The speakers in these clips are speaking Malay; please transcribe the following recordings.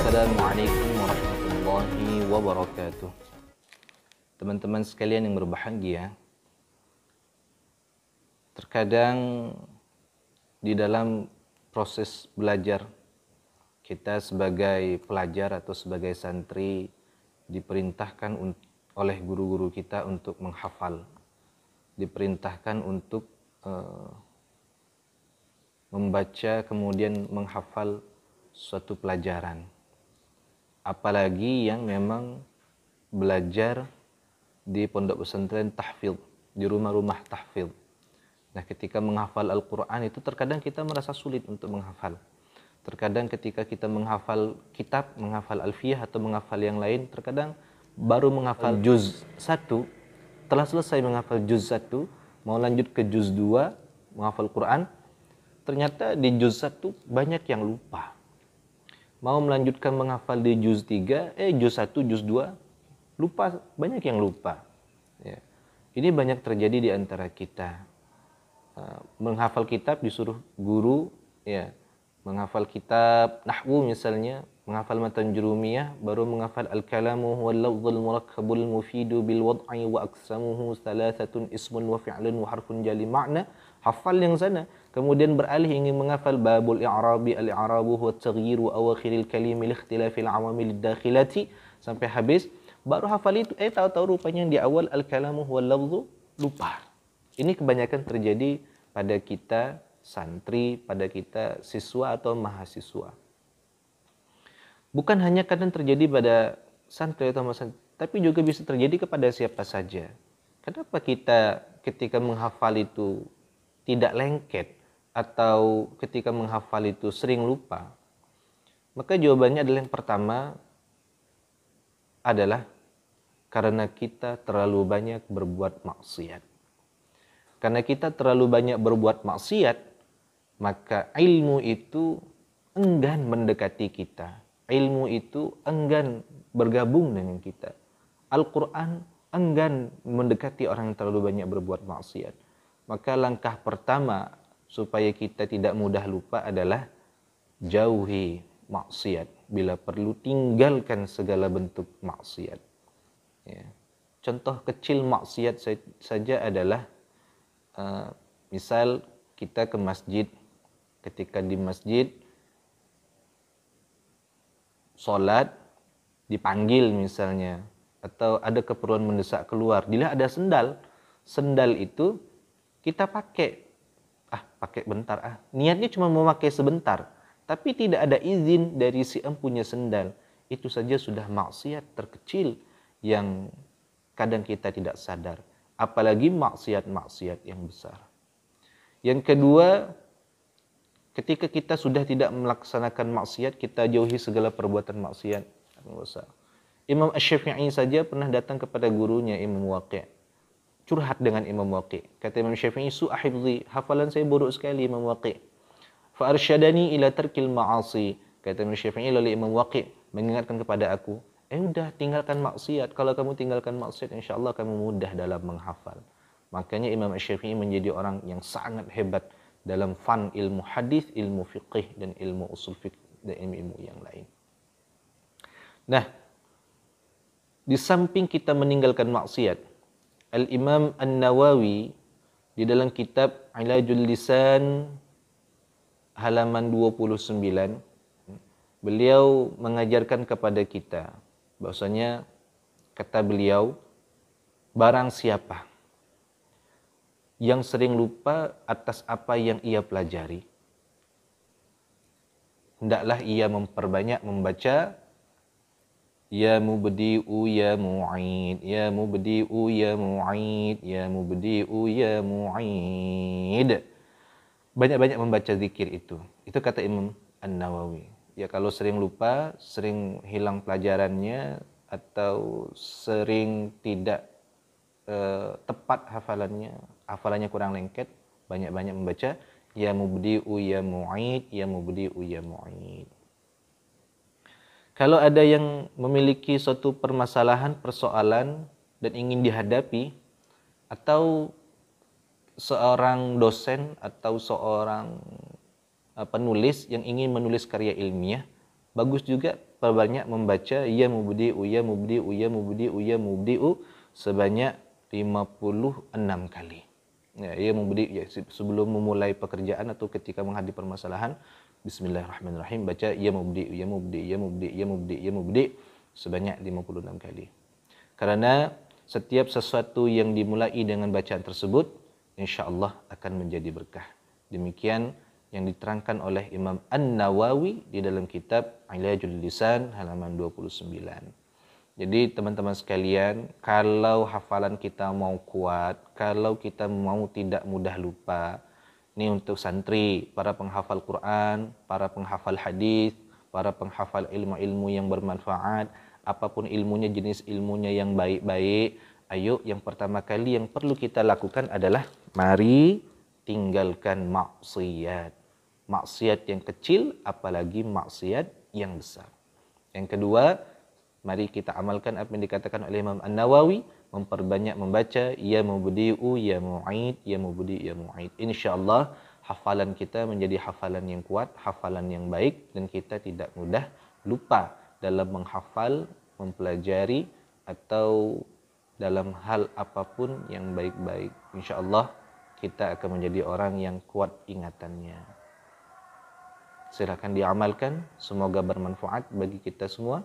Assalamualaikum warahmatullahi wabarakatuh. Teman-teman sekalian yang berbahagia, terkadang di dalam proses belajar kita sebagai pelajar atau sebagai santri diperintahkan oleh guru-guru kita untuk menghafal, diperintahkan untuk membaca kemudian menghafal suatu pelajaran. Apalagi yang memang belajar di pondok pesantren tahfidz, di rumah-rumah tahfidz. Nah, ketika menghafal Al-Quran itu terkadang kita merasa sulit untuk menghafal. Terkadang ketika kita menghafal kitab, menghafal alfiyah atau menghafal yang lain, terkadang baru menghafal juz 1, telah selesai menghafal juz 1, mau lanjut ke juz 2, menghafal Quran, ternyata di juz 1 banyak yang lupa. Mau melanjutkan menghafal di juz 3, juz 1, juz 2, lupa, banyak yang lupa. Ya. Ini banyak terjadi di antara kita. Menghafal kitab disuruh guru, ya, menghafal kitab nahwu misalnya, menghafal matan jurumiyah, baru menghafal al-kalamu huwal lafzul murakkabul mufidu bil wad'i wa aqsamuhu thalathatun ismun wa fi'lun wa harfun jali ma'na. Hafal yang sana, kemudian beralih ingin menghafal babul i'rabi al-i'rabu huwa at-taghyiru awakhiril kalimi li ikhtilafil awamil dakhilati, sampai habis baru hafal itu, tahu-tahu rupanya di awal al-kalamu huwal lafzu, lupa. Ini kebanyakan terjadi pada kita santri, pada kita siswa atau mahasiswa. Bukan hanya kadang terjadi pada santri atau mahasiswa, tapi juga bisa terjadi kepada siapa saja. Kenapa kita ketika menghafal itu tidak lengket atau ketika menghafal itu sering lupa? Maka jawabannya adalah yang pertama adalah karena kita terlalu banyak berbuat maksiat. Karena kita terlalu banyak berbuat maksiat, maka ilmu itu enggan mendekati kita. Ilmu itu enggan bergabung dengan kita. Al-Quran enggan mendekati orang yang terlalu banyak berbuat maksiat. Maka langkah pertama supaya kita tidak mudah lupa adalah jauhi maksiat. Bila perlu tinggalkan segala bentuk maksiat. Ya. Contoh kecil maksiat saja adalah misal kita ke masjid, ketika di masjid sholat dipanggil misalnya, atau ada keperluan mendesak keluar, dilihat ada sendal itu kita pakai, pakai bentar, niatnya cuma mau pakai sebentar, tapi tidak ada izin dari si empunya sendal, itu saja sudah maksiat terkecil yang kadang kita tidak sadar. Apalagi maksiat-maksiat yang besar. Yang kedua, ketika kita sudah tidak melaksanakan maksiat, kita jauhi segala perbuatan maksiat. Imam Asy-Syafi'i saja pernah datang kepada gurunya Imam Waqi'. Curhat dengan Imam Waqi'. Kata Imam Syafi'i, su'a hifzi, hafalan saya buruk sekali Imam Waqi'. Fa arsyadani ila tarkil ma'asi. Kata Imam Syafi'i, lalu Imam Waqi' mengingatkan kepada aku, udah tinggalkan maksiat. Kalau kamu tinggalkan maksiat, insyaAllah kamu mudah dalam menghafal. Makanya Imam Asy-Syafi'i menjadi orang yang sangat hebat dalam fan ilmu hadis, ilmu fiqih, dan ilmu usul fiqh, dan ilmu yang lain. Nah, di samping kita meninggalkan maksiat, Al-Imam An-Nawawi di dalam kitab Ilajul Lisan halaman 29, beliau mengajarkan kepada kita bahwasanya, kata beliau, barang siapa yang sering lupa atas apa yang ia pelajari, hendaklah ia memperbanyak membaca ya mubdi'u ya mu'id, ya mubdi'u ya mu'id, ya mubdi'u ya mu'id. Banyak-banyak membaca zikir itu. Itu kata Imam An-Nawawi. Ya, kalau sering lupa, sering hilang pelajarannya, atau sering tidak tepat hafalannya kurang lengket, banyak-banyak membaca ya mubdi'u ya mu'id, ya mubdi'u ya mu'id. Kalau ada yang memiliki suatu permasalahan, persoalan, dan ingin dihadapi, atau seorang dosen atau seorang penulis yang ingin menulis karya ilmiah, bagus juga perbanyak membaca ya mubdi'u ya mubdi'u ya mubdi'u ya mubdi'u sebanyak 56 kali. Ya mubdi' ya, sebelum memulai pekerjaan atau ketika menghadapi permasalahan, bismillahirrahmanirrahim, baca ya mubdi'u ya mubdi' ya mubdi' ya mubdi' ya mubdi' sebanyak 56 kali. Karena setiap sesuatu yang dimulai dengan bacaan tersebut, insya-Allah akan menjadi berkah. Demikian yang diterangkan oleh Imam An-Nawawi di dalam kitab Ilajul Lisan halaman 29. Jadi teman-teman sekalian, kalau hafalan kita mau kuat, kalau kita mau tidak mudah lupa, ini untuk santri, para penghafal Quran, para penghafal hadis, para penghafal ilmu-ilmu yang bermanfaat, apapun ilmunya, jenis ilmunya yang baik-baik, ayo yang pertama kali yang perlu kita lakukan adalah mari tinggalkan maksiat. Maksiat yang kecil, apalagi maksiat yang besar. Yang kedua, mari kita amalkan apa yang dikatakan oleh Imam An-Nawawi, memperbanyak membaca ya mubdi'u ya mu'id ya mubdi' ya mu'id. Insyaallah hafalan kita menjadi hafalan yang kuat, hafalan yang baik, dan kita tidak mudah lupa dalam menghafal, mempelajari, atau dalam hal apapun yang baik-baik. Insyaallah kita akan menjadi orang yang kuat ingatannya. Silakan diamalkan, semoga bermanfaat bagi kita semua.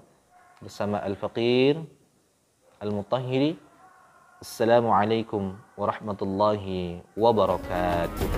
Bersama Al-Faqir Al-Mutahhiri. Assalamualaikum warahmatullahi wabarakatuh.